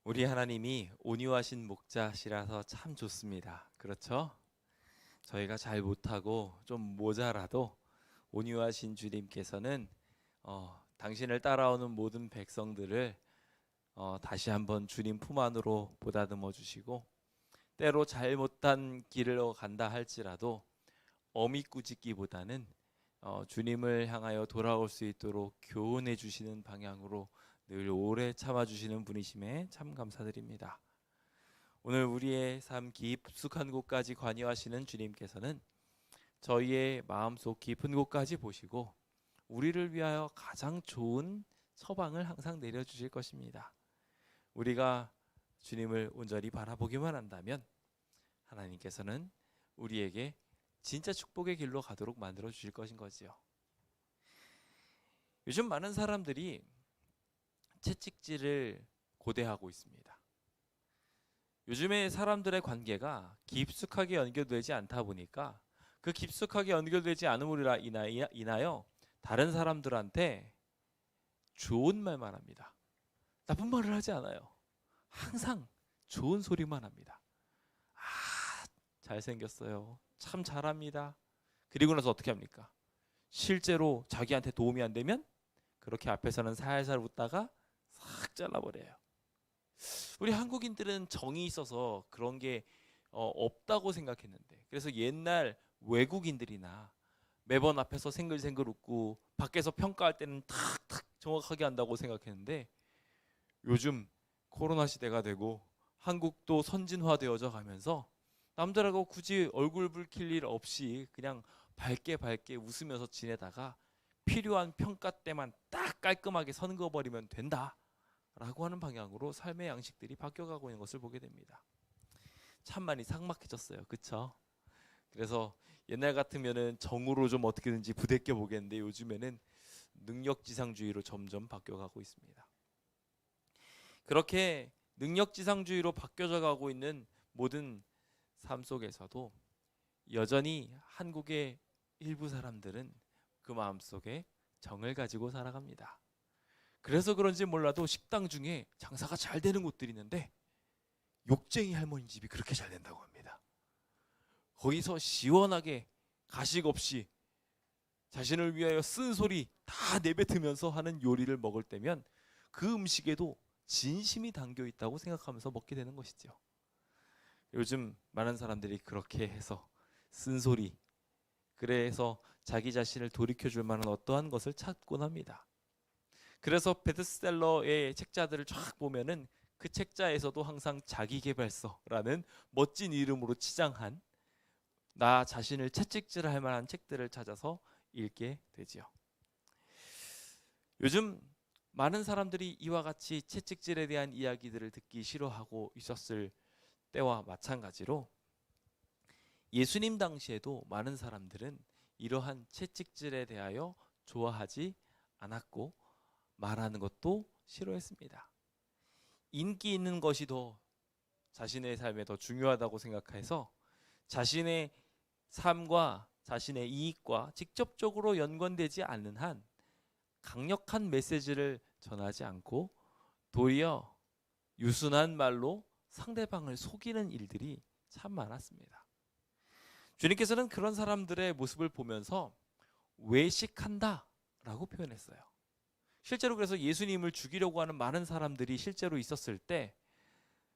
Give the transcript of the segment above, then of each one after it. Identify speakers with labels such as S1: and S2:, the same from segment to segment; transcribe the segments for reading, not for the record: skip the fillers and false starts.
S1: 우리 하나님이 온유하신 목자시라서 참 좋습니다. 그렇죠? 저희가 잘 못하고 좀 모자라도 온유하신 주님께서는 당신을 따라오는 모든 백성들을 다시 한번 주님 품 안으로 보다듬어 주시고, 때로 잘못한 길을 간다 할지라도 어미 꾸짖기보다는 주님을 향하여 돌아올 수 있도록 교훈해 주시는 방향으로 늘 오래 참아주시는 분이심에 참 감사드립니다. 오늘 우리의 삶 깊숙한 곳까지 관여하시는 주님께서는 저희의 마음속 깊은 곳까지 보시고 우리를 위하여 가장 좋은 처방을 항상 내려주실 것입니다. 우리가 주님을 온전히 바라보기만 한다면 하나님께서는 우리에게 진짜 축복의 길로 가도록 만들어 주실 것인 거지요. 요즘 많은 사람들이 채찍질을 고대하고 있습니다. 요즘에 사람들의 관계가 깊숙하게 연결되지 않다 보니까 그 깊숙하게 연결되지 않음으로 인하여 다른 사람들한테 좋은 말만 합니다. 나쁜 말을 하지 않아요. 항상 좋은 소리만 합니다. 잘생겼어요. 참 잘합니다. 그리고 나서 어떻게 합니까? 실제로 자기한테 도움이 안 되면 그렇게 앞에서는 살살 웃다가 싹 잘라버려요. 우리 한국인들은 정이 있어서 그런 게 없다고 생각했는데, 그래서 옛날 외국인들이나 매번 앞에서 생글생글 웃고 밖에서 평가할 때는 탁탁 정확하게 한다고 생각했는데, 요즘 코로나 시대가 되고 한국도 선진화되어져 가면서 남들하고 굳이 얼굴 붉힐 일 없이 그냥 밝게 웃으면서 지내다가 필요한 평가 때만 딱 깔끔하게 선 그어버리면 된다 라고 하는 방향으로 삶의 양식들이 바뀌어가고 있는 것을 보게 됩니다. 참 많이 삭막해졌어요. 그쵸? 그래서 옛날 같으면은 정으로 좀 어떻게든지 부대껴 보겠는데 요즘에는 능력지상주의로 점점 바뀌어가고 있습니다. 그렇게 능력지상주의로 바뀌어져 가고 있는 모든 삶 속에서도 여전히 한국의 일부 사람들은 그 마음속에 정을 가지고 살아갑니다. 그래서 그런지 몰라도 식당 중에 장사가 잘 되는 곳들이 있는데 욕쟁이 할머니 집이 그렇게 잘 된다고 합니다. 거기서 시원하게 가식 없이 자신을 위하여 쓴 소리 다 내뱉으면서 하는 요리를 먹을 때면 그 음식에도 진심이 담겨 있다고 생각하면서 먹게 되는 것이죠. 요즘 많은 사람들이 그렇게 해서 쓴소리, 그래서 자기 자신을 돌이켜줄 만한 어떠한 것을 찾곤 합니다. 그래서 베스트셀러의 책자들을 쫙 보면은 그 책자에서도 항상 자기계발서라는 멋진 이름으로 치장한 나 자신을 채찍질할 만한 책들을 찾아서 읽게 되지요. 요즘 많은 사람들이 이와 같이 채찍질에 대한 이야기들을 듣기 싫어하고 있었을 때와 마찬가지로 예수님 당시에도 많은 사람들은 이러한 채찍질에 대하여 좋아하지 않았고 말하는 것도 싫어했습니다. 인기 있는 것이 더 자신의 삶에 더 중요하다고 생각해서 자신의 삶과 자신의 이익과 직접적으로 연관되지 않는 한 강력한 메시지를 전하지 않고 도리어 유순한 말로 상대방을 속이는 일들이 참 많았습니다. 주님께서는 그런 사람들의 모습을 보면서 외식한다라고 표현했어요. 실제로 그래서 예수님을 죽이려고 하는 많은 사람들이 실제로 있었을 때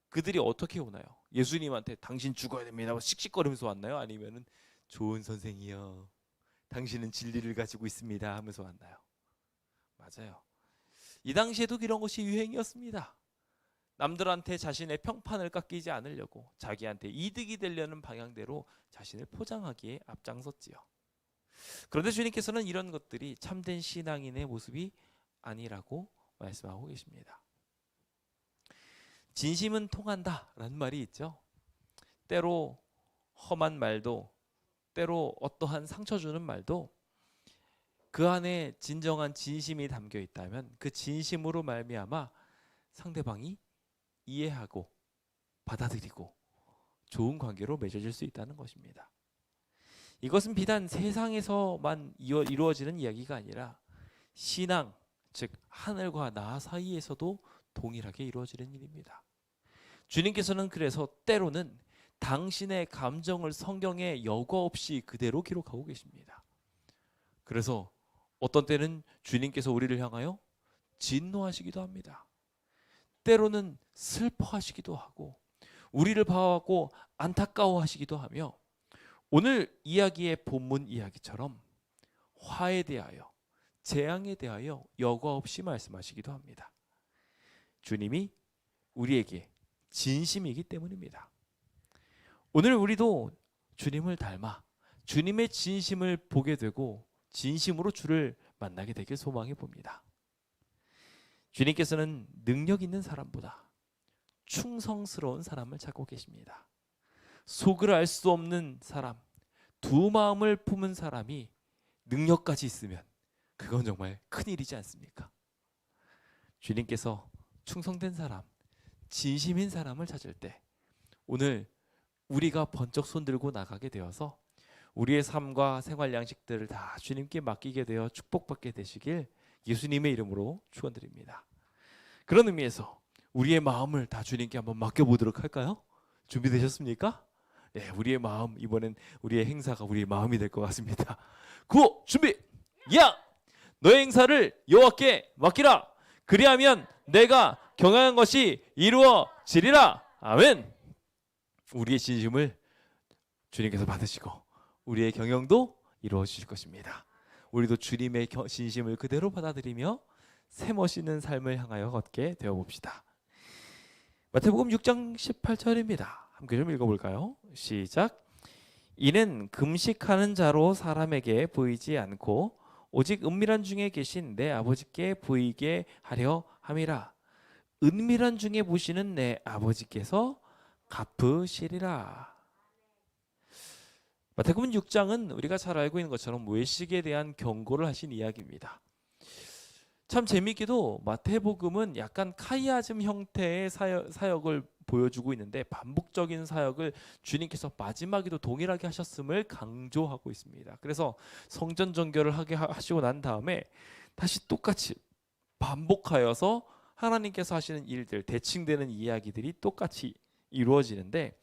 S1: 그들이 어떻게 오나요? 예수님한테 당신 죽어야 됩니다 씩씩거리면서 왔나요? 아니면은 좋은 선생이요, 당신은 진리를 가지고 있습니다 하면서 왔나요? 맞아요. 이 당시에도 이런 것이 유행이었습니다. 남들한테 자신의 평판을 깎이지 않으려고 자기한테 이득이 되려는 방향대로 자신을 포장하기에 앞장섰지요. 그런데 주님께서는 이런 것들이 참된 신앙인의 모습이 아니라고 말씀하고 계십니다. 진심은 통한다라는 말이 있죠. 때로 험한 말도, 때로 어떠한 상처 주는 말도 그 안에 진정한 진심이 담겨 있다면 그 진심으로 말미암아 상대방이 이해하고 받아들이고 좋은 관계로 맺어질 수 있다는 것입니다. 이것은 비단 세상에서만 이루어지는 이야기가 아니라 신앙, 즉 하늘과 나 사이에서도 동일하게 이루어지는 일입니다. 주님께서는 그래서 때로는 당신의 감정을 성경에 여과 없이 그대로 기록하고 계십니다. 그래서 어떤 때는 주님께서 우리를 향하여 진노하시기도 합니다. 때로는 슬퍼하시기도 하고 우리를 바라보고 안타까워하시기도 하며 오늘 이야기의 본문 이야기처럼 화에 대하여 재앙에 대하여 여과 없이 말씀하시기도 합니다. 주님이 우리에게 진심이기 때문입니다. 오늘 우리도 주님을 닮아 주님의 진심을 보게 되고 진심으로 주를 만나게 되길 소망해 봅니다. 주님께서는 능력 있는 사람보다 충성스러운 사람을 찾고 계십니다. 속을 알 수 없는 사람, 두 마음을 품은 사람이 능력까지 있으면 그건 정말 큰일이지 않습니까? 주님께서 충성된 사람, 진심인 사람을 찾을 때 오늘 우리가 번쩍 손들고 나가게 되어서 우리의 삶과 생활 양식들을 다 주님께 맡기게 되어 축복받게 되시길 예수님의 이름으로 축원드립니다. 그런 의미에서 우리의 마음을 다 주님께 한번 맡겨보도록 할까요? 준비되셨습니까? 네, 우리의 마음, 이번엔 우리의 행사가 우리의 마음이 될 것 같습니다. 구호 준비! 야! 너의 행사를 여호와께 맡기라. 그리하면 내가 경영한 것이 이루어지리라. 아멘. 우리의 진심을 주님께서 받으시고 우리의 경영도 이루어지실 것입니다. 우리도 주님의 진심을 그대로 받아들이며 새 멋있는 삶을 향하여 걷게 되어봅시다. 마태복음 6장 18절입니다. 함께 좀 읽어볼까요? 시작. 이는 금식하는 자로 사람에게 보이지 않고 오직 은밀한 중에 계신 내 아버지께 보이게 하려 함이라. 은밀한 중에 보시는 내 아버지께서 갚으시리라. 마태복음 6장은 우리가 잘 알고 있는 것처럼 외식에 대한 경고를 하신 이야기입니다. 참 재미있게도 마태복음은 약간 카이아즘 형태의 사역을 보여주고 있는데 반복적인 사역을 주님께서 마지막에도 동일하게 하셨음을 강조하고 있습니다. 그래서 성전 정결을 하게 하시고 난 다음에 다시 똑같이 반복하여서 하나님께서 하시는 일들, 대칭되는 이야기들이 똑같이 이루어지는데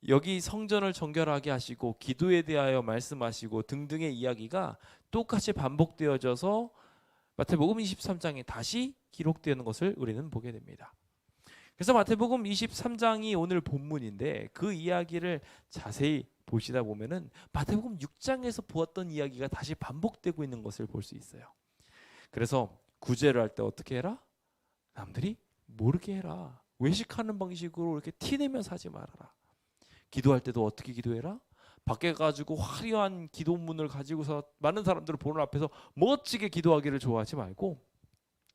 S1: 여기 성전을 정결하게 하시고 기도에 대하여 말씀하시고 등등의 이야기가 똑같이 반복되어져서 마태복음 23장에 다시 기록되는 것을 우리는 보게 됩니다. 그래서 마태복음 23장이 오늘 본문인데 그 이야기를 자세히 보시다 보면은 마태복음 6장에서 보았던 이야기가 다시 반복되고 있는 것을 볼 수 있어요. 그래서 구제를 할 때 어떻게 해라? 남들이 모르게 해라. 외식하는 방식으로 이렇게 티내면서 하지 말아라. 기도할 때도 어떻게 기도해라? 밖에 가지고 화려한 기도문을 가지고서 많은 사람들을 보는 앞에서 멋지게 기도하기를 좋아하지 말고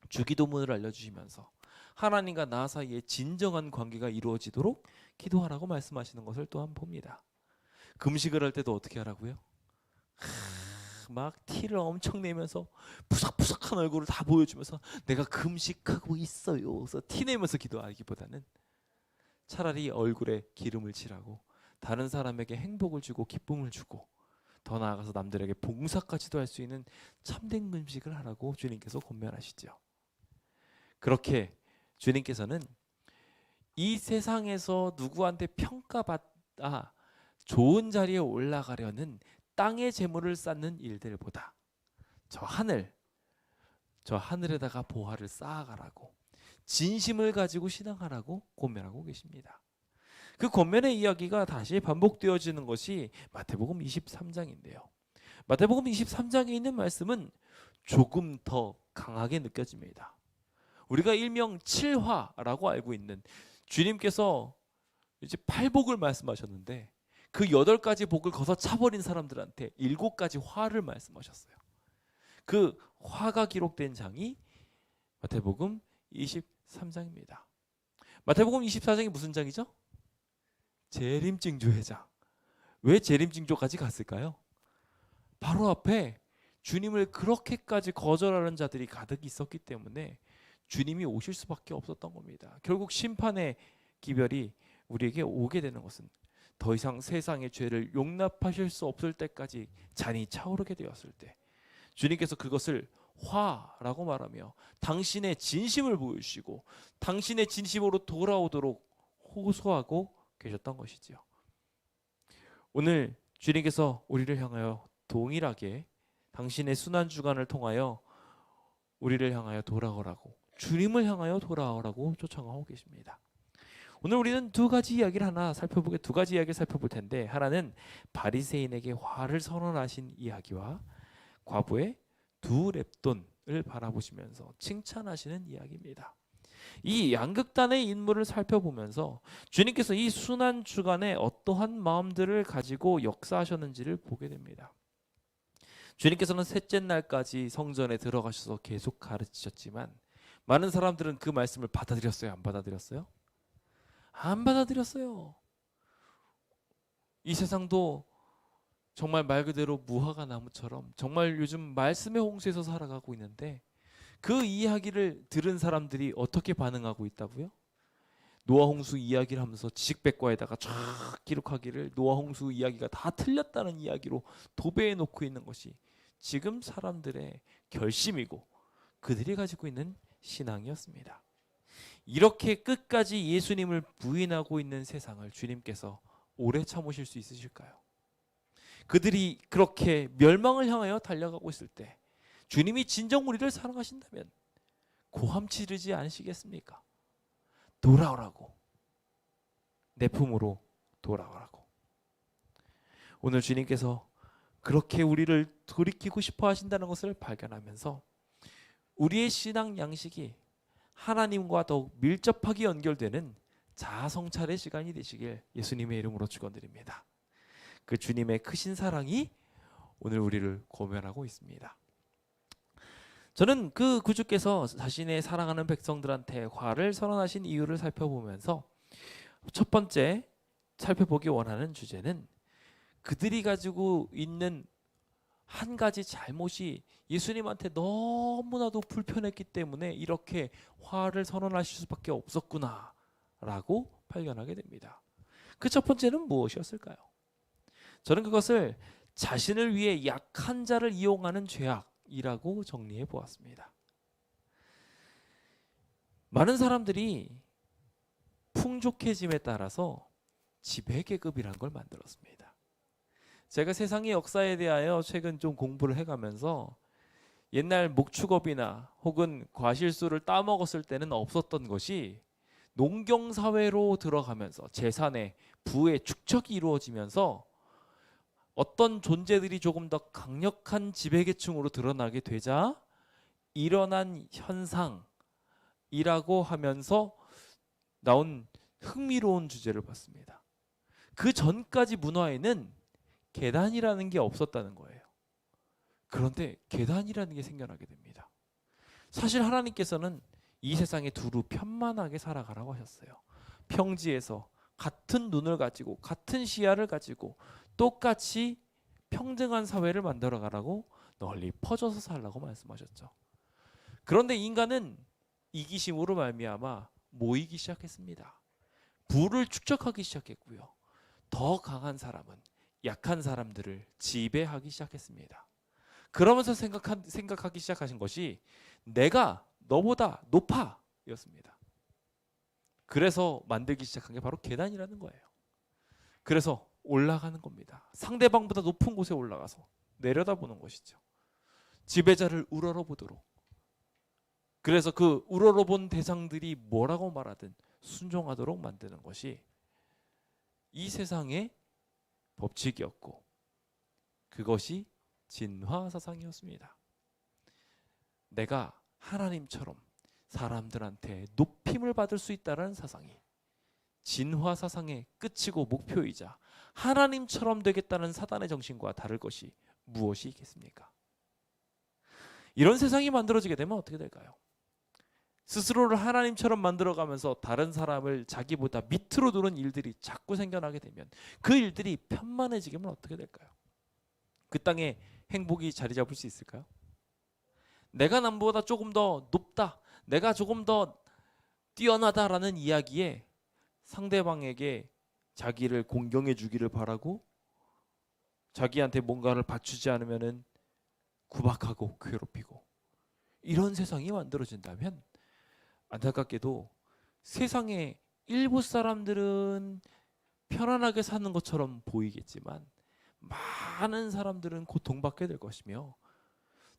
S1: 주기도문을 알려주시면서 하나님과 나 사이에 진정한 관계가 이루어지도록 기도하라고 말씀하시는 것을 또한 봅니다. 금식을 할 때도 어떻게 하라고요? 막 티를 엄청 내면서 푸석푸석한 얼굴을 다 보여주면서 내가 금식하고 있어요. 그래서 티내면서 기도하기보다는 차라리 얼굴에 기름을 칠하고 다른 사람에게 행복을 주고 기쁨을 주고 더 나아가서 남들에게 봉사까지도 할 수 있는 참된 금식을 하라고 주님께서 권면하시죠. 그렇게 주님께서는 이 세상에서 누구한테 평가받아 좋은 자리에 올라가려는 땅의 재물을 쌓는 일들보다 저 하늘에다가 보화를 쌓아가라고 진심을 가지고 신앙하라고 권면하고 계십니다. 그 권면의 이야기가 다시 반복되어지는 것이 마태복음 23장인데요. 마태복음 23장에 있는 말씀은 조금 더 강하게 느껴집니다. 우리가 일명 7화라고 알고 있는 주님께서 이제 8복을 말씀하셨는데 그 8가지 복을 거서 차버린 사람들한테 7가지 화를 말씀하셨어요. 그 화가 기록된 장이 마태복음 23장입니다. 마태복음 24장이 무슨 장이죠? 재림징조의 장. 왜 재림징조까지 갔을까요? 바로 앞에 주님을 그렇게까지 거절하는 자들이 가득 있었기 때문에 주님이 오실 수밖에 없었던 겁니다. 결국 심판의 기별이 우리에게 오게 되는 것은 더 이상 세상의 죄를 용납하실 수 없을 때까지 잔이 차오르게 되었을 때 주님께서 그것을 화라고 말하며 당신의 진심을 보여주시고 당신의 진심으로 돌아오도록 호소하고 계셨던 것이지요. 오늘 주님께서 우리를 향하여 동일하게 당신의 순환 주간을 통하여 우리를 향하여 돌아오라고, 주님을 향하여 돌아오라고 초청하고 계십니다. 오늘 우리는 두 가지 이야기를 살펴볼 텐데, 하나는 바리새인에게 화를 선언하신 이야기와 과부의 두 렙돈을 바라보시면서 칭찬하시는 이야기입니다. 이 양극단의 인물을 살펴보면서 주님께서 이 순환 주간에 어떠한 마음들을 가지고 역사하셨는지를 보게 됩니다. 주님께서는 셋째 날까지 성전에 들어가셔서 계속 가르치셨지만 많은 사람들은 그 말씀을 받아들였어요? 안 받아들였어요? 안 받아들였어요. 이 세상도 정말 말 그대로 무화과 나무처럼 정말 요즘 말씀의 홍수에서 살아가고 있는데, 그 이야기를 들은 사람들이 어떻게 반응하고 있다고요? 노아 홍수 이야기를 하면서 지식백과에다가 쫙 기록하기를 노아 홍수 이야기가 다 틀렸다는 이야기로 도배해 놓고 있는 것이 지금 사람들의 결심이고 그들이 가지고 있는 신앙이었습니다. 이렇게 끝까지 예수님을 부인하고 있는 세상을 주님께서 오래 참으실 수 있으실까요? 그들이 그렇게 멸망을 향하여 달려가고 있을 때 주님이 진정 우리를 사랑하신다면 고함 지르지 않으시겠습니까? 돌아오라고, 내 품으로 돌아오라고. 오늘 주님께서 그렇게 우리를 돌이키고 싶어 하신다는 것을 발견하면서 우리의 신앙 양식이 하나님과 더욱 밀접하게 연결되는 자아성찰의 시간이 되시길 예수님의 이름으로 축원드립니다. 그 주님의 크신 사랑이 오늘 우리를 고면하고 있습니다. 저는 그 구주께서 자신의 사랑하는 백성들한테 화를 선언하신 이유를 살펴보면서 첫 번째 살펴보기 원하는 주제는 그들이 가지고 있는 한 가지 잘못이 예수님한테 너무나도 불편했기 때문에 이렇게 화를 선언하실 수밖에 없었구나 라고 발견하게 됩니다. 그 첫 번째는 무엇이었을까요? 저는 그것을 자신을 위해 약한 자를 이용하는 죄악이라고 정리해 보았습니다. 많은 사람들이 풍족해짐에 따라서 지배계급이라는 걸 만들었습니다. 제가 세상의 역사에 대하여 최근 좀 공부를 해가면서 옛날 목축업이나 혹은 과실수를 따먹었을 때는 없었던 것이 농경사회로 들어가면서 재산의 부의 축적이 이루어지면서 어떤 존재들이 조금 더 강력한 지배계층으로 드러나게 되자 일어난 현상이라고 하면서 나온 흥미로운 주제를 봤습니다. 그 전까지 문화에는 계단이라는 게 없었다는 거예요. 그런데 계단이라는 게 생겨나게 됩니다. 사실 하나님께서는 이 세상에 두루 편만하게 살아가라고 하셨어요. 평지에서 같은 눈을 가지고 같은 시야를 가지고 똑같이 평등한 사회를 만들어 가라고 널리 퍼져서 살라고 말씀하셨죠. 그런데 인간은 이기심으로 말미암아 모이기 시작했습니다. 부를 축적하기 시작했고요. 더 강한 사람은 약한 사람들을 지배하기 시작했습니다. 그러면서 생각하기 시작하신 것이 내가 너보다 높아 였습니다. 그래서 만들기 시작한 게 바로 계단이라는 거예요. 그래서 올라가는 겁니다. 상대방보다 높은 곳에 올라가서 내려다보는 것이죠. 지배자를 우러러보도록. 그래서 그 우러러본 대상들이 뭐라고 말하든 순종하도록 만드는 것이 이 세상의 법칙이었고 그것이 진화 사상이었습니다. 내가 하나님처럼 사람들한테 높임을 받을 수 있다는 사상이 진화 사상의 끝이고 목표이자 하나님처럼 되겠다는 사단의 정신과 다를 것이 무엇이 있겠습니까? 이런 세상이 만들어지게 되면 어떻게 될까요? 스스로를 하나님처럼 만들어가면서 다른 사람을 자기보다 밑으로 두는 일들이 자꾸 생겨나게 되면 그 일들이 편만해지게 되면 어떻게 될까요? 그 땅에 행복이 자리 잡을 수 있을까요? 내가 남보다 조금 더 높다, 내가 조금 더 뛰어나다라는 이야기에 상대방에게 자기를 공경해 주기를 바라고 자기한테 뭔가를 받주지 않으면은 구박하고 괴롭히고 이런 세상이 만들어진다면 안타깝게도 세상의 일부 사람들은 편안하게 사는 것처럼 보이겠지만 많은 사람들은 고통받게 될 것이며,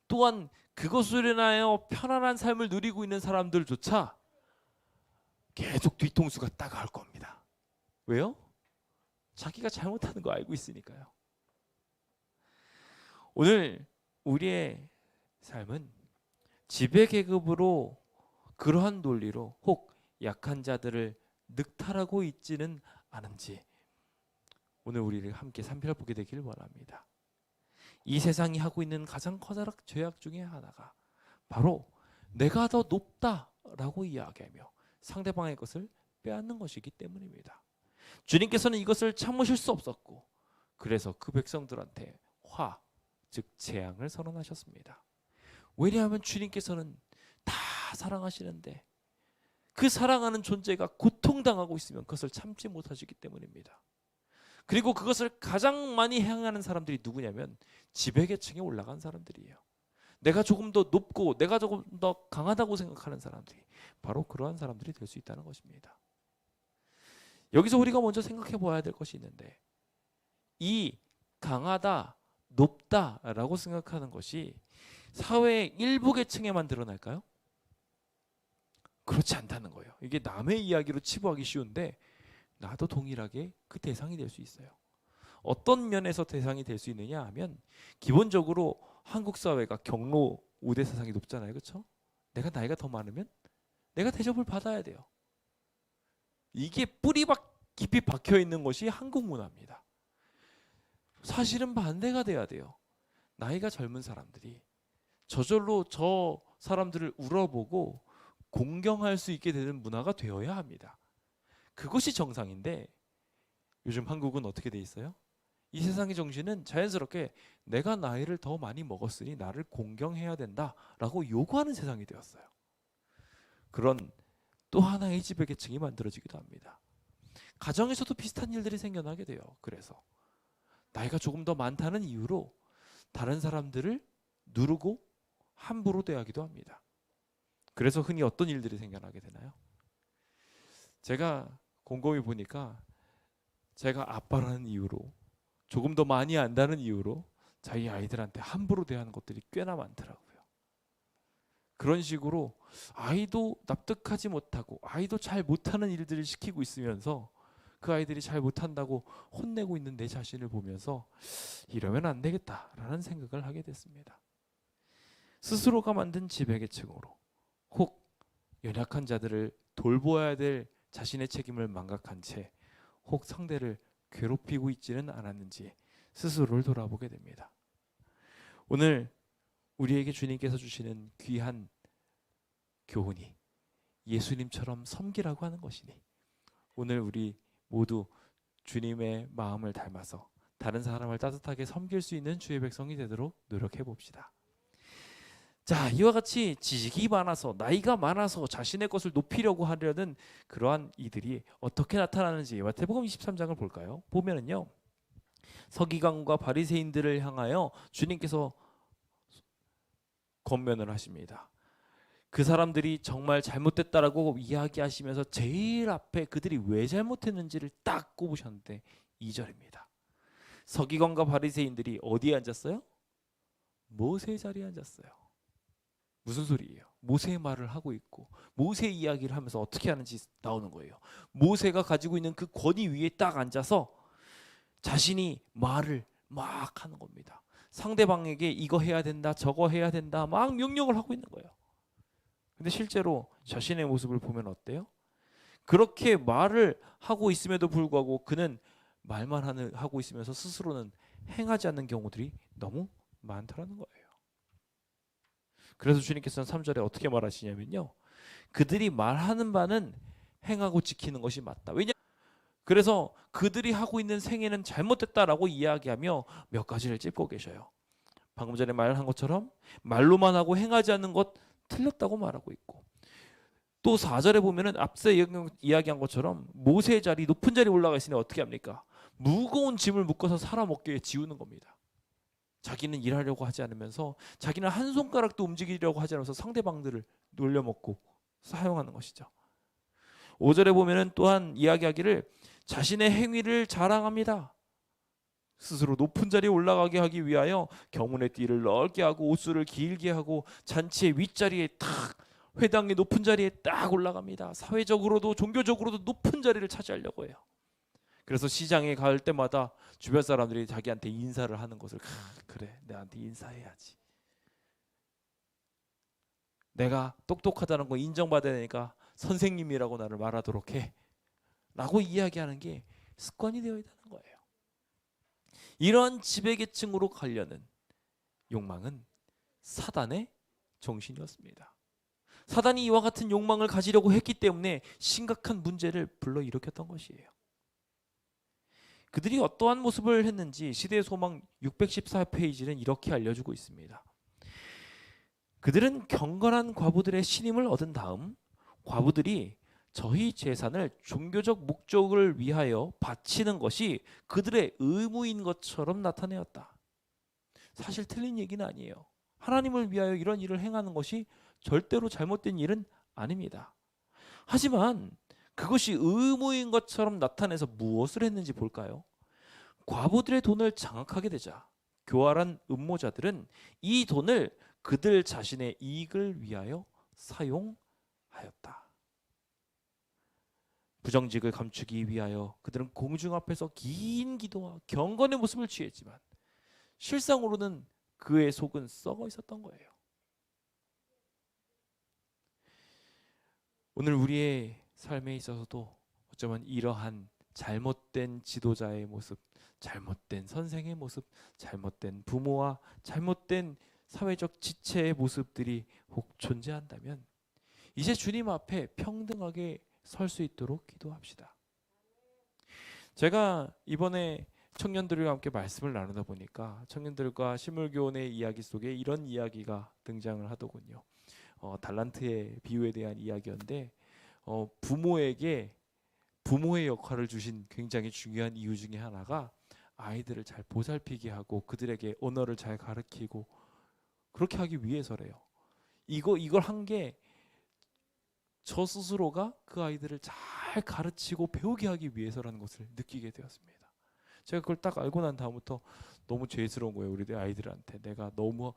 S1: 또한 그것으로 인하여 편안한 삶을 누리고 있는 사람들조차 계속 뒤통수가 따가울 겁니다. 왜요? 자기가 잘못하는 거 알고 있으니까요. 오늘 우리의 삶은 지배계급으로, 그러한 논리로 혹 약한 자들을 늑탈하고 있지는 않은지 오늘 우리를 함께 살펴보게 되길 원합니다. 이 세상이 하고 있는 가장 커다란 죄악 중에 하나가 바로 내가 더 높다라고 이야기하며 상대방의 것을 빼앗는 것이기 때문입니다. 주님께서는 이것을 참으실 수 없었고, 그래서 그 백성들한테 화, 즉 재앙을 선언하셨습니다. 왜냐하면 주님께서는 다 사랑하시는데 그 사랑하는 존재가 고통당하고 있으면 그것을 참지 못하시기 때문입니다. 그리고 그것을 가장 많이 행하는 사람들이 누구냐면 지배계층에 올라간 사람들이에요. 내가 조금 더 높고 내가 조금 더 강하다고 생각하는 사람들이 바로 그러한 사람들이 될 수 있다는 것입니다. 여기서 우리가 먼저 생각해 봐야 될 것이 있는데, 이 강하다, 높다라고 생각하는 것이 사회의 일부 계층에만 드러날까요? 그렇지 않다는 거예요. 이게 남의 이야기로 치부하기 쉬운데 나도 동일하게 그 대상이 될 수 있어요. 어떤 면에서 대상이 될 수 있느냐 하면, 기본적으로 한국 사회가 경로 우대 사상이 높잖아요. 그렇죠? 내가 나이가 더 많으면 내가 대접을 받아야 돼요. 이게 뿌리 깊이 박혀 있는 것이 한국 문화입니다. 사실은 반대가 돼야 돼요. 나이가 젊은 사람들이 저절로 저 사람들을 우러보고 공경할 수 있게 되는 문화가 되어야 합니다. 그것이 정상인데 요즘 한국은 어떻게 돼 있어요? 이 세상의 정신은 자연스럽게 내가 나이를 더 많이 먹었으니 나를 공경해야 된다라고 요구하는 세상이 되었어요. 그런 또 하나의 지배계층이 만들어지기도 합니다. 가정에서도 비슷한 일들이 생겨나게 돼요. 그래서 나이가 조금 더 많다는 이유로 다른 사람들을 누르고 함부로 대하기도 합니다. 그래서 흔히 어떤 일들이 생겨나게 되나요? 제가 곰곰이 보니까 제가 아빠라는 이유로, 조금 더 많이 안다는 이유로 자기 아이들한테 함부로 대하는 것들이 꽤나 많더라고요. 그런 식으로 아이도 납득하지 못하고 아이도 잘 못하는 일들을 시키고 있으면서 그 아이들이 잘 못한다고 혼내고 있는 내 자신을 보면서 이러면 안 되겠다라는 생각을 하게 됐습니다. 스스로가 만든 지배계층으로 혹 연약한 자들을 돌보아야 될 자신의 책임을 망각한 채 혹 상대를 괴롭히고 있지는 않았는지 스스로를 돌아보게 됩니다. 오늘 우리에게 주님께서 주시는 귀한 교훈이 예수님처럼 섬기라고 하는 것이니, 오늘 우리 모두 주님의 마음을 닮아서 다른 사람을 따뜻하게 섬길 수 있는 주의 백성이 되도록 노력해 봅시다. 자, 이와 같이 지식이 많아서, 나이가 많아서 자신의 것을 높이려고 하려는 그러한 이들이 어떻게 나타나는지 마태복음 23장을 볼까요? 보면은요, 서기관과 바리새인들을 향하여 주님께서 권면을 하십니다. 그 사람들이 정말 잘못됐다라고 이야기하시면서 제일 앞에 그들이 왜 잘못했는지를 딱 꼽으셨는데 2절입니다. 서기관과 바리새인들이 어디에 앉았어요? 모세의 자리에 앉았어요. 무슨 소리예요? 모세의 말을 하고 있고 모세의 이야기를 하면서 어떻게 하는지 나오는 거예요. 모세가 가지고 있는 그 권위 위에 딱 앉아서 자신이 말을 막 하는 겁니다. 상대방에게 이거 해야 된다, 저거 해야 된다 막 명령을 하고 있는 거예요. 근데 실제로 자신의 모습을 보면 어때요? 그렇게 말을 하고 있음에도 불구하고 그는 말만 하고 있으면서 스스로는 행하지 않는 경우들이 너무 많다는 거예요. 그래서 주님께서는 3절에 어떻게 말하시냐면요, 그들이 말하는 바는 행하고 지키는 것이 맞다. 그래서 그들이 하고 있는 생애는 잘못됐다라고 이야기하며 몇 가지를 찝고 계셔요. 방금 전에 말한 것처럼 말로만 하고 행하지 않는 것 틀렸다고 말하고 있고, 또 4절에 보면은 앞서 이야기한 것처럼 모세의 자리, 높은 자리에 올라가 있으니 어떻게 합니까? 무거운 짐을 묶어서 사람 어깨에 지우는 겁니다. 자기는 일하려고 하지 않으면서, 자기는 한 손가락도 움직이려고 하지 않으면서 상대방들을 놀려먹고 사용하는 것이죠. 5절에 보면은 또한 이야기하기를 자신의 행위를 자랑합니다. 스스로 높은 자리에 올라가게 하기 위하여 경운의 띠를 넓게 하고 옷수를 길게 하고 잔치의 윗자리에 탁, 회당의 높은 자리에 딱 올라갑니다. 사회적으로도 종교적으로도 높은 자리를 차지하려고 해요. 그래서 시장에 갈 때마다 주변 사람들이 자기한테 인사를 하는 것을 그래, 내한테 인사해야지. 내가 똑똑하다는 거 인정받아야 되니까 선생님이라고 나를 말하도록 해 라고 이야기하는 게 습관이 되어 있다는 거예요. 이런 지배계층으로 가려는 욕망은 사단의 정신이었습니다. 사단이 이와 같은 욕망을 가지려고 했기 때문에 심각한 문제를 불러일으켰던 것이에요. 그들이 어떠한 모습을 했는지 시대의 소망 614페이지는 이렇게 알려주고 있습니다. 그들은 경건한 과부들의 신임을 얻은 다음 과부들이 저희 재산을 종교적 목적을 위하여 바치는 것이 그들의 의무인 것처럼 나타내었다. 사실 틀린 얘기는 아니에요. 하나님을 위하여 이런 일을 행하는 것이 절대로 잘못된 일은 아닙니다. 하지만 그것이 의무인 것처럼 나타내서 무엇을 했는지 볼까요? 과부들의 돈을 장악하게 되자 교활한 음모자들은 이 돈을 그들 자신의 이익을 위하여 사용하였다. 부정직을 감추기 위하여 그들은 공중 앞에서 긴 기도와 경건의 모습을 취했지만 실상으로는 그의 속은 썩어 있었던 거예요. 오늘 우리의 삶에 있어서도 어쩌면 이러한 잘못된 지도자의 모습, 잘못된 선생의 모습, 잘못된 부모와 잘못된 사회적 지체의 모습들이 혹 존재한다면 이제 주님 앞에 평등하게 설 수 있도록 기도합시다. 제가 이번에 청년들과 함께 말씀을 나누다 보니까 청년들과 실물교원의 이야기 속에 이런 이야기가 등장을 하더군요. 달란트의 비유에 대한 이야기였는데 부모에게 부모의 역할을 주신 굉장히 중요한 이유 중에 하나가 아이들을 잘 보살피게 하고 그들에게 언어를 잘 가르치고 그렇게 하기 위해서래요. 이걸 한 게 저 스스로가 그 아이들을 잘 가르치고 배우게 하기 위해서라는 것을 느끼게 되었습니다. 제가 그걸 딱 알고 난 다음부터 너무 죄스러운 거예요. 우리 아이들한테 내가 너무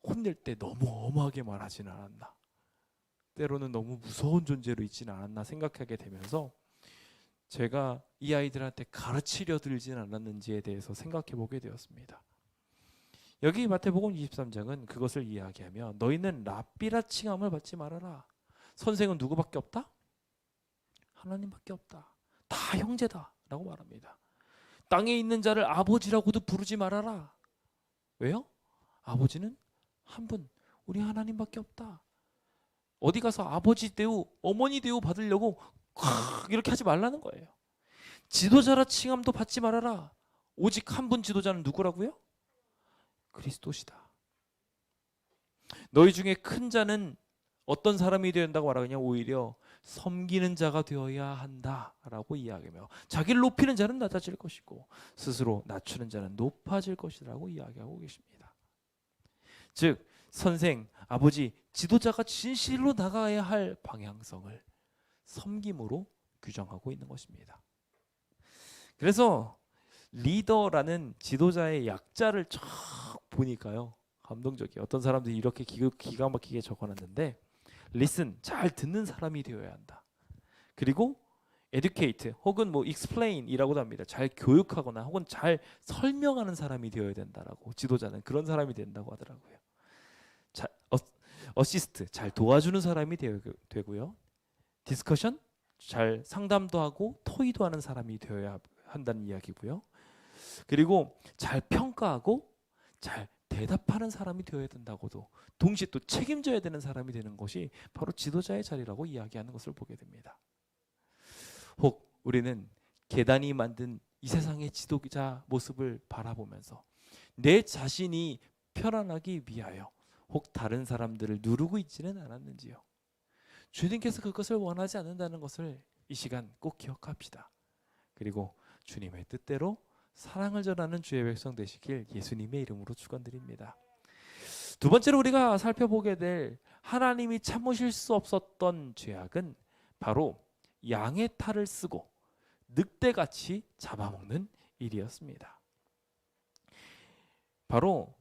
S1: 혼낼 때 너무 엄하게 말하지는 않았나, 때로는 너무 무서운 존재로 있지는 않았나 생각하게 되면서 제가 이 아이들한테 가르치려 들지는 않았는지에 대해서 생각해 보게 되었습니다. 여기 마태복음 23장은 그것을 이야기하며 너희는 랍비라 칭함을 받지 말아라. 선생은 누구밖에 없다? 하나님밖에 없다. 다 형제다 라고 말합니다. 땅에 있는 자를 아버지라고도 부르지 말아라. 왜요? 아버지는 한 분, 우리 하나님밖에 없다. 어디 가서 아버지 대우, 어머니 대우 받으려고 이렇게 하지 말라는 거예요. 지도자라 칭함도 받지 말아라. 오직 한 분 지도자는 누구라고요? 그리스도시다. 너희 중에 큰 자는 어떤 사람이 되어야 한다고 말하느냐? 오히려 섬기는 자가 되어야 한다라고 이야기하며 자기를 높이는 자는 낮아질 것이고 스스로 낮추는 자는 높아질 것이라고 이야기하고 계십니다. 즉 선생, 아버지, 지도자가 진실로 나가야 할 방향성을 섬김으로 규정하고 있는 것입니다. 그래서 리더라는 지도자의 약자를 쫙 보니까요, 감동적이에요. 어떤 사람들이 이렇게 기가 막히게 적어놨는데 listen, 잘 듣는 사람이 되어야 한다. 그리고 educate 혹은 뭐 explain이라고도 합니다. 잘 교육하거나 혹은 잘 설명하는 사람이 되어야 된다라고, 지도자는 그런 사람이 된다고 하더라고요. assist, 잘 도와주는 사람이 되고요. discussion, 잘 상담도 하고 토의도 하는 사람이 되어야 한다는 이야기고요. 그리고 잘 평가하고 잘 대답하는 사람이 되어야 된다고도, 동시에 또 책임져야 되는 사람이 되는 것이 바로 지도자의 자리라고 이야기하는 것을 보게 됩니다. 혹 우리는 계단이 만든 이 세상의 지도자 모습을 바라보면서 내 자신이 편안하기 위하여 혹 다른 사람들을 누르고 있지는 않았는지요. 주님께서 그것을 원하지 않는다는 것을 이 시간 꼭 기억합시다. 그리고 주님의 뜻대로 사랑을 전하는 주의 백성 되시길 예수님의 이름으로 축원드립니다. 두 번째로 우리가 살펴보게 될 하나님이 참으실 수 없었던 죄악은 바로 양의 탈을 쓰고 늑대같이 잡아먹는 일이었습니다. 바로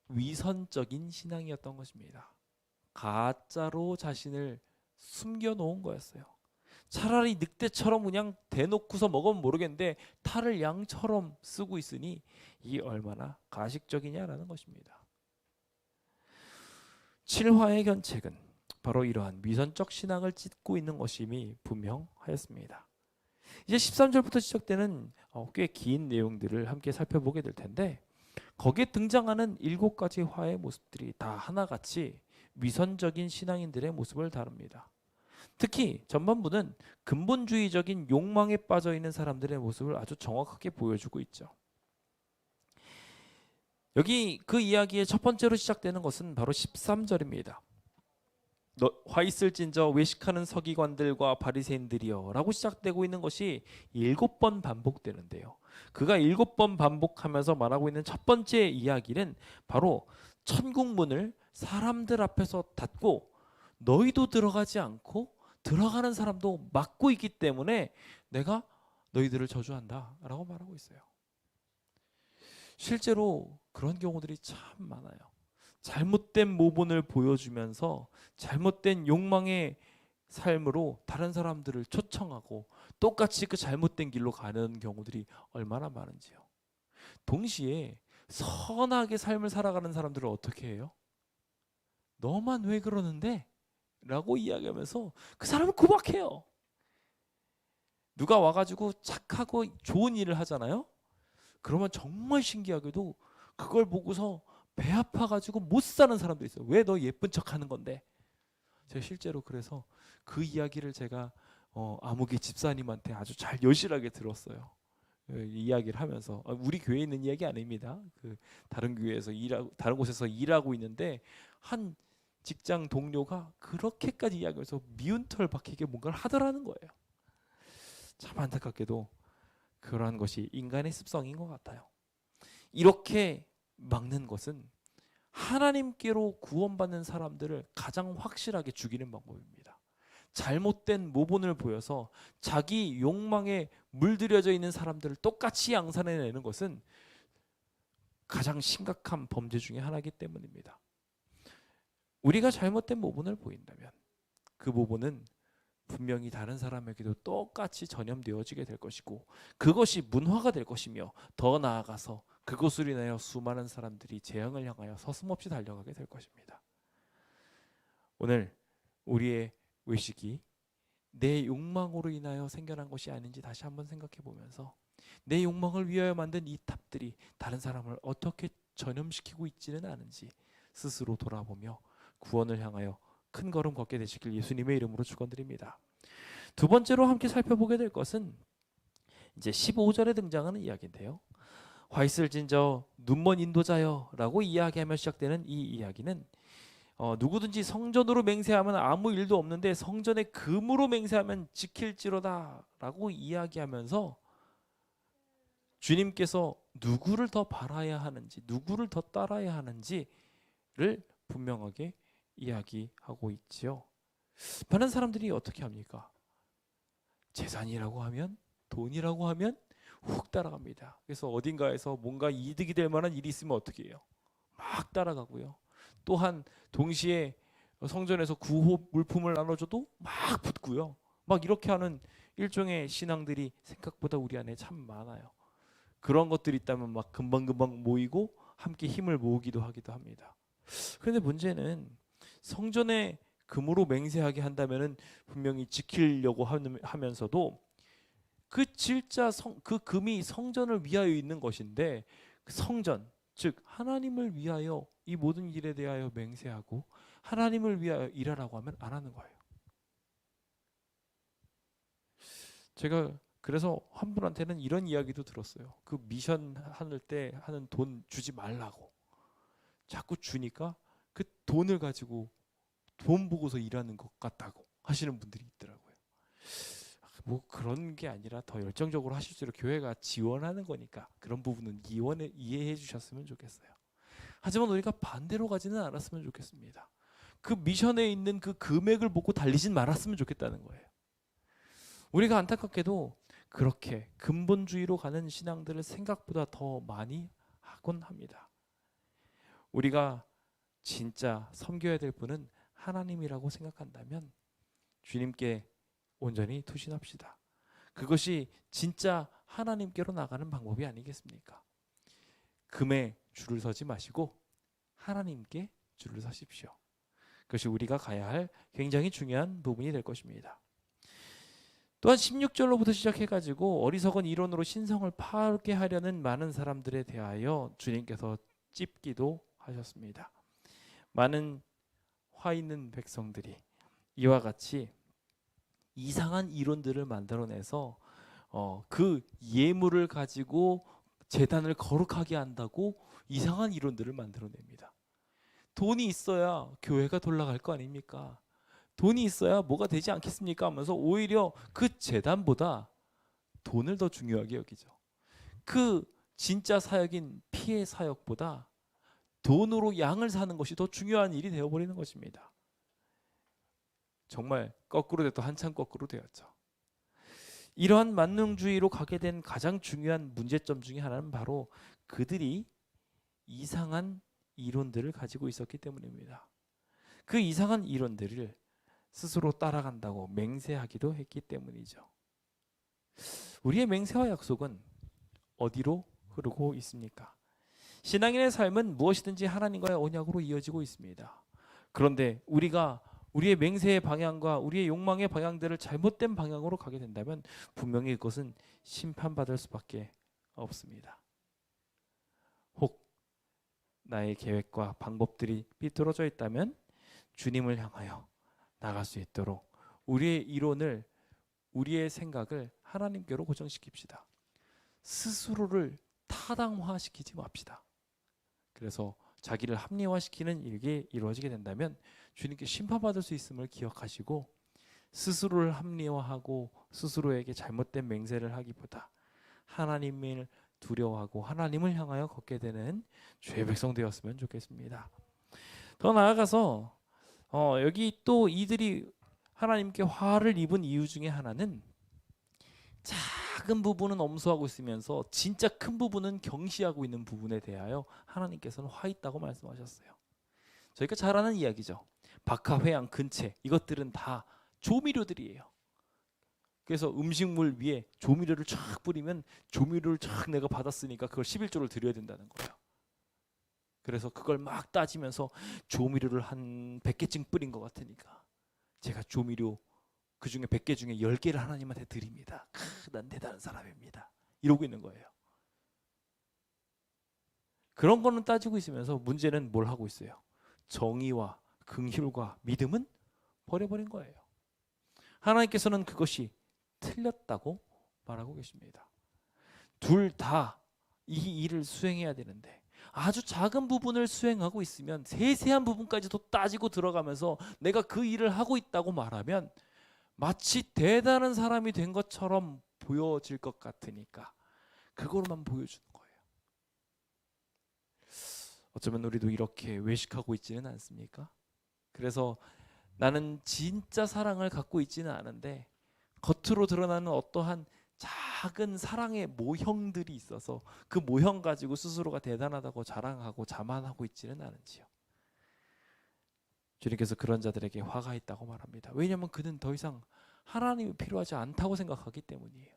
S1: 위선적인 신앙이었던 것입니다. 가짜로 자신을 숨겨놓은 거였어요. 차라리 늑대처럼 그냥 대놓고서 먹으면 모르겠는데 탈을 양처럼 쓰고 있으니 이게 얼마나 가식적이냐라는 것입니다. 칠화의 견책은 바로 이러한 위선적 신앙을 찢고 있는 것임이 분명하였습니다. 이제 13절부터 시작되는 꽤 긴 내용들을 함께 살펴보게 될 텐데, 거기에 등장하는 7가지 화의 모습들이 다 하나같이 위선적인 신앙인들의 모습을 다룹니다. 특히 전반부는 근본주의적인 욕망에 빠져 있는 사람들의 모습을 아주 정확하게 보여주고 있죠. 여기 그 이야기의 첫 번째로 시작되는 것은 바로 13절입니다. 화 있을진저 외식하는 서기관들과 바리새인들이여 라고 시작되고 있는 것이 7번 반복되는데요. 그가 7번 반복하면서 말하고 있는 첫 번째 이야기는 바로 천국문을 사람들 앞에서 닫고 너희도 들어가지 않고 들어가는 사람도 막고 있기 때문에 내가 너희들을 저주한다 라고 말하고 있어요. 실제로 그런 경우들이 참 많아요. 잘못된 모본을 보여주면서 잘못된 욕망의 삶으로 다른 사람들을 초청하고 똑같이 그 잘못된 길로 가는 경우들이 얼마나 많은지요. 동시에 선하게 삶을 살아가는 사람들을 어떻게 해요? 너만 왜 그러는데? 라고 이야기하면서 그 사람을 구박해요. 누가 와가지고 착하고 좋은 일을 하잖아요. 그러면 정말 신기하게도 그걸 보고서 배 아파가지고 못 사는 사람도 있어요. 왜 너 예쁜 척하는 건데? 제가 실제로 그래서 그 이야기를 제가 아무개 집사님한테 아주 잘 여실하게 들었어요. 이야기를 하면서 우리 교회에 있는 이야기 아닙니다. 그 다른 교회에서 다른 곳에서 일하고 있는데 한 직장 동료가 그렇게까지 이야기해서 미운 털 박히게 뭔가를 하더라는 거예요. 참 안타깝게도 그러한 것이 인간의 습성인 것 같아요. 이렇게 막는 것은 하나님께로 구원받는 사람들을 가장 확실하게 죽이는 방법입니다. 잘못된 모본을 보여서 자기 욕망에 물들여져 있는 사람들을 똑같이 양산해내는 것은 가장 심각한 범죄 중에 하나이기 때문입니다. 우리가 잘못된 모본을 보인다면 그 모본은 분명히 다른 사람에게도 똑같이 전염되어지게 될 것이고 그것이 문화가 될 것이며 더 나아가서 그것으로 인하여 수많은 사람들이 재앙을 향하여 서슴없이 달려가게 될 것입니다. 오늘 우리의 외식이 내 욕망으로 인하여 생겨난 것이 아닌지 다시 한번 생각해 보면서 내 욕망을 위하여 만든 이 탑들이 다른 사람을 어떻게 전염시키고 있지는 않은지 스스로 돌아보며 구원을 향하여 큰 걸음 걷게 되시길 예수님의 이름으로 축원드립니다. 두 번째로 함께 살펴보게 될 것은 이제 15절에 등장하는 이야기인데요. 화 있을진저 눈먼 인도자여 라고 이야기하며 시작되는 이 이야기는 누구든지 성전으로 맹세하면 아무 일도 없는데 성전의 금으로 맹세하면 지킬지로다 라고 이야기하면서 주님께서 누구를 더 바라야 하는지 누구를 더 따라야 하는지를 분명하게 이야기하고 있지요. 많은 사람들이 어떻게 합니까? 재산이라고 하면 돈이라고 하면 훅 따라갑니다. 그래서 어딘가에서 뭔가 이득이 될 만한 일이 있으면 어떻게 해요? 막 따라가고요. 또한 동시에 성전에서 구호 물품을 나눠줘도 막 붙고요. 막 이렇게 하는 일종의 신앙들이 생각보다 우리 안에 참 많아요. 그런 것들이 있다면 막 금방금방 모이고 함께 힘을 모으기도 하기도 합니다. 그런데 문제는 성전에 금으로 맹세하게 한다면은 분명히 지키려고 하면서도 그 진짜 그 금이 성전을 위하여 있는 것인데 그 성전 즉 하나님을 위하여 이 모든 일에 대하여 맹세하고 하나님을 위하여 일하라고 하면 안 하는 거예요. 제가 그래서 한 분한테는 이런 이야기도 들었어요. 그 미션 하는 때 하는 돈 주지 말라고 자꾸 주니까 그 돈을 가지고 돈 보고서 일하는 것 같다고 하시는 분들이 있더라고요. 뭐 그런 게 아니라 더 열정적으로 하실 수 있도록 교회가 지원하는 거니까 그런 부분은 이해해 주셨으면 좋겠어요. 하지만 우리가 반대로 가지는 않았으면 좋겠습니다. 그 미션에 있는 그 금액을 보고 달리진 말았으면 좋겠다는 거예요. 우리가 안타깝게도 그렇게 근본주의로 가는 신앙들을 생각보다 더 많이 하곤 합니다. 우리가 진짜 섬겨야 될 분은 하나님이라고 생각한다면 주님께 온전히 투신합시다. 그것이 진짜 하나님께로 나가는 방법이 아니겠습니까? 금에 줄을 서지 마시고 하나님께 줄을 서십시오. 그것이 우리가 가야 할 굉장히 중요한 부분이 될 것입니다. 또한 16절로부터 시작해가지고 어리석은 이론으로 신성을 파괴 하려는 많은 사람들에 대하여 주님께서 찝기도 하셨습니다. 많은 화 있는 백성들이 이와 같이 이상한 이론들을 만들어내서 그 예물을 가지고 제단을 거룩하게 한다고 이상한 이론들을 만들어냅니다. 돈이 있어야 교회가 돌아갈 거 아닙니까? 돈이 있어야 뭐가 되지 않겠습니까? 하면서 오히려 그 제단보다 돈을 더 중요하게 여기죠. 그 진짜 사역인 피해 사역보다 돈으로 양을 사는 것이 더 중요한 일이 되어버리는 것입니다. 정말 거꾸로 돼도 한참 거꾸로 되었죠. 이러한 만능주의로 가게 된 가장 중요한 문제점 중에 하나는 바로 그들이 이상한 이론들을 가지고 있었기 때문입니다. 그 이상한 이론들을 스스로 따라간다고 맹세하기도 했기 때문이죠. 우리의 맹세와 약속은 어디로 흐르고 있습니까? 신앙인의 삶은 무엇이든지 하나님과의 언약으로 이어지고 있습니다. 그런데 우리가 우리의 맹세의 방향과 우리의 욕망의 방향들을 잘못된 방향으로 가게 된다면 분명히 그것은 심판받을 수밖에 없습니다. 혹 나의 계획과 방법들이 삐뚤어져 있다면 주님을 향하여 나갈 수 있도록 우리의 이론을, 우리의 생각을 하나님께로 고정시킵시다. 스스로를 타당화시키지 맙시다. 그래서 자기를 합리화시키는 일이 이루어지게 된다면 주님께 심판받을 수 있음을 기억하시고 스스로를 합리화하고 스스로에게 잘못된 맹세를 하기보다 하나님을 두려워하고 하나님을 향하여 걷게 되는 주의 백성 되었으면 좋겠습니다. 더 나아가서 여기 또 이들이 하나님께 화를 입은 이유 중에 하나는 작은 부분은 엄수하고 있으면서 진짜 큰 부분은 경시하고 있는 부분에 대하여 하나님께서는 화 있다고 말씀하셨어요. 저희가 잘 아는 이야기죠. 박하, 회양, 근채 이것들은 다 조미료들이에요. 그래서 음식물 위에 조미료를 쫙 뿌리면 조미료를 쫙 내가 받았으니까 그걸 11조를 드려야 된다는 거예요. 그래서 그걸 막 따지면서 조미료를 한 100개쯤 뿌린 것 같으니까 제가 조미료 그중에 100개 중에 10개를 하나님한테 드립니다. 난 대단한 사람입니다. 이러고 있는 거예요. 그런 거는 따지고 있으면서 문제는 뭘 하고 있어요? 정의와 긍휼과 믿음은 버려버린 거예요. 하나님께서는 그것이 틀렸다고 말하고 계십니다. 둘 다 이 일을 수행해야 되는데 아주 작은 부분을 수행하고 있으면 세세한 부분까지도 따지고 들어가면서 내가 그 일을 하고 있다고 말하면 마치 대단한 사람이 된 것처럼 보여질 것 같으니까 그거로만 보여주는 거예요. 어쩌면 우리도 이렇게 외식하고 있지는 않습니까? 그래서 나는 진짜 사랑을 갖고 있지는 않은데 겉으로 드러나는 어떠한 작은 사랑의 모형들이 있어서 그 모형 가지고 스스로가 대단하다고 자랑하고 자만하고 있지는 않은지요. 주님께서 그런 자들에게 화가 있다고 말합니다. 왜냐하면 그는 더 이상 하나님이 필요하지 않다고 생각하기 때문이에요.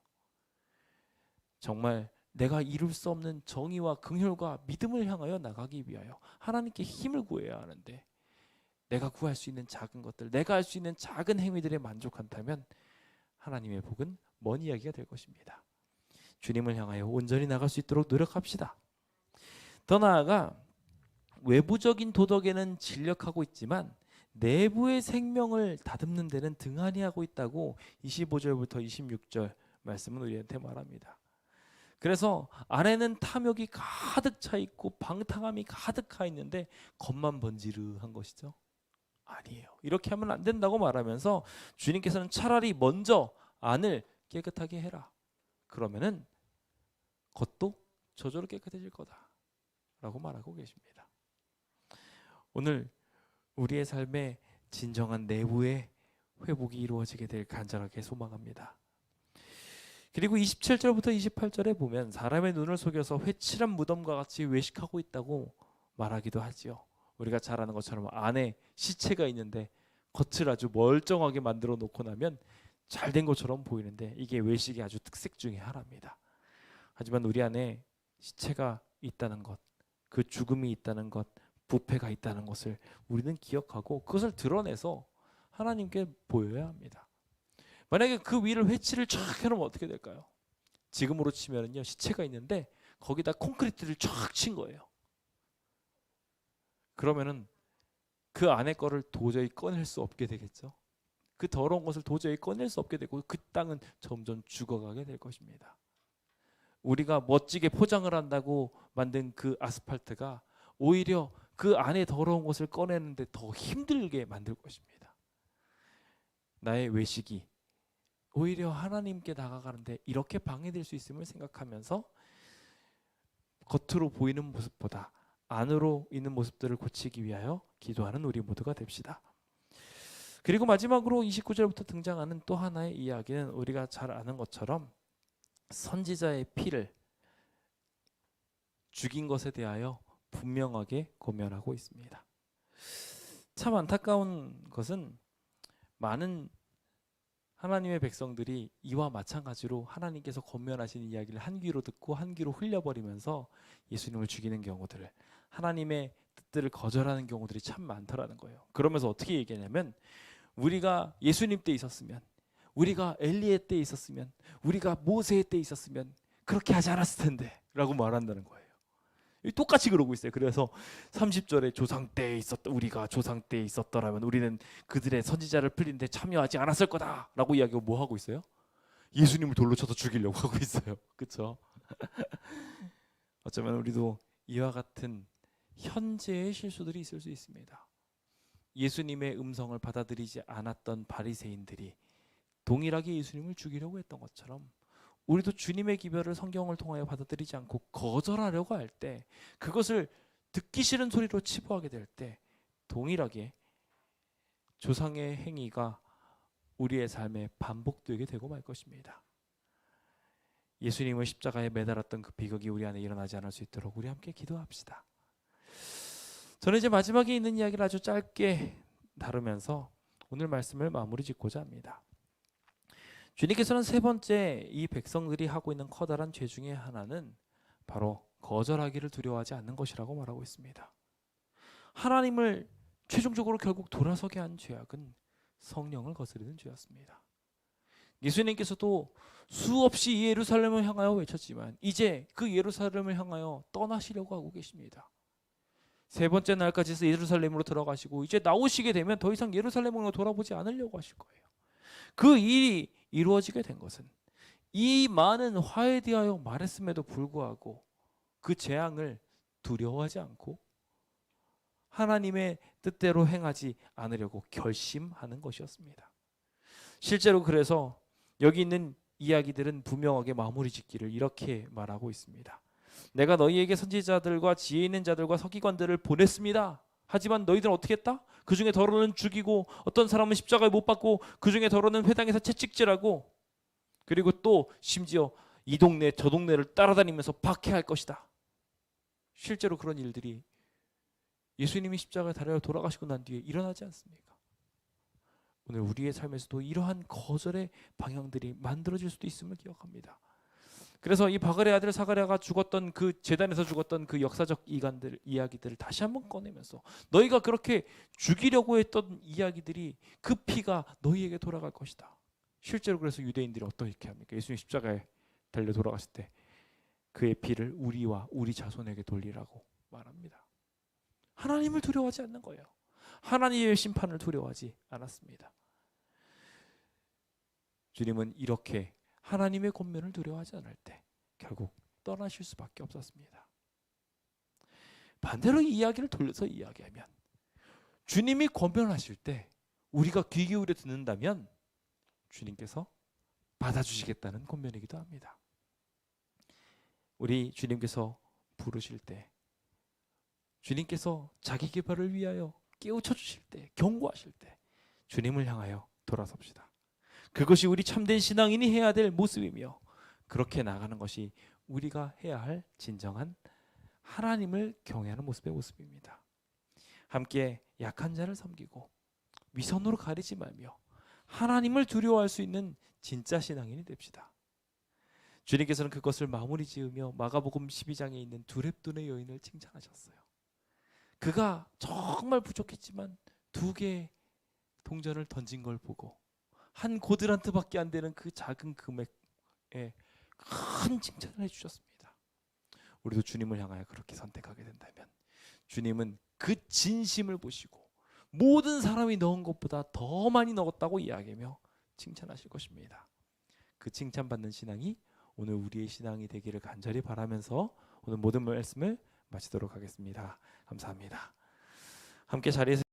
S1: 정말 내가 이룰 수 없는 정의와 긍휼과 믿음을 향하여 나가기 위하여 하나님께 힘을 구해야 하는데 내가 구할 수 있는 작은 것들, 내가 할 수 있는 작은 행위들에 만족한다면 하나님의 복은 먼 이야기가 될 것입니다. 주님을 향하여 온전히 나갈 수 있도록 노력합시다. 더 나아가 외부적인 도덕에는 진력하고 있지만 내부의 생명을 다듬는 데는 등한히 하고 있다고 25절부터 26절 말씀은 우리한테 말합니다. 그래서 안에는 탐욕이 가득 차 있고 방탕함이 가득하 있는데 겉만 번지르한 것이죠. 아니에요. 이렇게 하면 안 된다고 말하면서 주님께서는 차라리 먼저 안을 깨끗하게 해라. 그러면은 겉도 저절로 깨끗해질 거다 라고 말하고 계십니다. 오늘 우리의 삶에 진정한 내부의 회복이 이루어지게 될 간절하게 소망합니다. 그리고 27절부터 28절에 보면 사람의 눈을 속여서 회칠한 무덤과 같이 외식하고 있다고 말하기도 하지요. 우리가 잘 아는 것처럼 안에 시체가 있는데 겉을 아주 멀쩡하게 만들어 놓고 나면 잘된 것처럼 보이는데 이게 외식의 아주 특색 중에 하나입니다. 하지만 우리 안에 시체가 있다는 것, 그 죽음이 있다는 것, 부패가 있다는 것을 우리는 기억하고 그것을 드러내서 하나님께 보여야 합니다. 만약에 그 위를 회칠을 쫙 해놓으면 어떻게 될까요? 지금으로 치면은요, 시체가 있는데 거기다 콘크리트를 쫙 친 거예요. 그러면은 그 안에 거를 도저히 꺼낼 수 없게 되겠죠. 그 더러운 것을 도저히 꺼낼 수 없게 되고 그 땅은 점점 죽어가게 될 것입니다. 우리가 멋지게 포장을 한다고 만든 그 아스팔트가 오히려 그 안에 더러운 것을 꺼내는데 더 힘들게 만들 것입니다. 나의 외식이 오히려 하나님께 다가가는데 이렇게 방해될 수 있음을 생각하면서 겉으로 보이는 모습보다 안으로 있는 모습들을 고치기 위하여 기도하는 우리 모두가 됩시다. 그리고 마지막으로 29절부터 등장하는 또 하나의 이야기는 우리가 잘 아는 것처럼 선지자의 피를 죽인 것에 대하여 분명하게 고면하고 있습니다. 참 안타까운 것은 많은 하나님의 백성들이 이와 마찬가지로 하나님께서 권면하시는 이야기를 한 귀로 듣고 한 귀로 흘려버리면서 예수님을 죽이는 경우들을, 하나님의 뜻들을 거절하는 경우들이 참 많더라는 거예요. 그러면서 어떻게 얘기하냐면 우리가 예수님 때 있었으면, 우리가 엘리야 때 있었으면, 우리가 모세 때 있었으면 그렇게 하지 않았을 텐데 라고 말한다는 거예요. 똑같이 그러고 있어요. 그래서 30절에 조상 때에 있었다, 우리가 조상 때에 있었더라면 우리는 그들의 선지자를 풀리는데 참여하지 않았을 거다 라고 이야기하고 뭐 하고 있어요? 예수님을 돌로 쳐서 죽이려고 하고 있어요. 그렇죠? 어쩌면 우리도 이와 같은 현재의 실수들이 있을 수 있습니다. 예수님의 음성을 받아들이지 않았던 바리새인들이 동일하게 예수님을 죽이려고 했던 것처럼 우리도 주님의 기별을 성경을 통하여 받아들이지 않고 거절하려고 할 때, 그것을 듣기 싫은 소리로 치부하게 될 때 동일하게 조상의 행위가 우리의 삶에 반복되게 되고 말 것입니다. 예수님을 십자가에 매달았던 그 비극이 우리 안에 일어나지 않을 수 있도록 우리 함께 기도합시다. 저는 이제 마지막에 있는 이야기를 아주 짧게 다루면서 오늘 말씀을 마무리 짓고자 합니다. 주님께서는 세 번째 이 백성들이 하고 있는 커다란 죄 중에 하나는 바로 거절하기를 두려워하지 않는 것이라고 말하고 있습니다. 하나님을 최종적으로 결국 돌아서게 한 죄악은 성령을 거스르는 죄였습니다. 예수님께서도 수없이 예루살렘을 향하여 외쳤지만 이제 그 예루살렘을 향하여 떠나시려고 하고 계십니다. 세 번째 날까지 예루살렘으로 들어가시고 이제 나오시게 되면 더 이상 예루살렘으로 돌아보지 않으려고 하실 거예요. 그 일이 이루어지게 된 것은 이 많은 화에 대하여 말했음에도 불구하고 그 재앙을 두려워하지 않고 하나님의 뜻대로 행하지 않으려고 결심하는 것이었습니다. 실제로 그래서 여기 있는 이야기들은 분명하게 마무리 짓기를 이렇게 말하고 있습니다. 내가 너희에게 선지자들과 지혜 있는 자들과 서기관들을 보냈습니다. 하지만 너희들은 어떻게 했다? 그 중에 더러는 죽이고 어떤 사람은 십자가에 못 박고 그 중에 더러는 회당에서 채찍질하고 그리고 또 심지어 이 동네 저 동네를 따라다니면서 박해할 것이다. 실제로 그런 일들이 예수님이 십자가에 달려 돌아가시고 난 뒤에 일어나지 않습니까? 오늘 우리의 삶에서도 이러한 거절의 방향들이 만들어질 수도 있음을 기억합니다. 그래서 이 바갈의 아들 사가랴가 죽었던 그 제단에서 죽었던 그 역사적 이야기들을 다시 한번 꺼내면서 너희가 그렇게 죽이려고 했던 이야기들이 그 피가 너희에게 돌아갈 것이다. 실제로 그래서 유대인들이 어떻게 합니까? 예수님 십자가에 달려 돌아갔을 때 그의 피를 우리와 우리 자손에게 돌리라고 말합니다. 하나님을 두려워하지 않는 거예요. 하나님의 심판을 두려워하지 않았습니다. 주님은 이렇게 하나님의 권면을 두려워하지 않을 때 결국 떠나실 수밖에 없었습니다. 반대로 이 이야기를 돌려서 이야기하면 주님이 권면하실 때 우리가 귀 기울여 듣는다면 주님께서 받아주시겠다는 권면이기도 합니다. 우리 주님께서 부르실 때, 주님께서 자기 개발을 위하여 깨우쳐 주실 때, 경고하실 때 주님을 향하여 돌아섭시다. 그것이 우리 참된 신앙인이 해야 될 모습이며 그렇게 나가는 것이 우리가 해야 할 진정한 하나님을 경외하는 모습입니다. 함께 약한 자를 섬기고 위선으로 가리지 말며 하나님을 두려워할 수 있는 진짜 신앙인이 됩시다. 주님께서는 그것을 마무리 지으며 마가복음 12장에 있는 두렙돈의 여인을 칭찬하셨어요. 그가 정말 부족했지만 2개의 동전을 던진 걸 보고 한 고드란트밖에 안 되는 그 작은 금액에 큰 칭찬을 해주셨습니다. 우리도 주님을 향하여 그렇게 선택하게 된다면 주님은 그 진심을 보시고 모든 사람이 넣은 것보다 더 많이 넣었다고 이야기하며 칭찬하실 것입니다. 그 칭찬받는 신앙이 오늘 우리의 신앙이 되기를 간절히 바라면서 오늘 모든 말씀을 마치도록 하겠습니다. 감사합니다. 함께 자리에서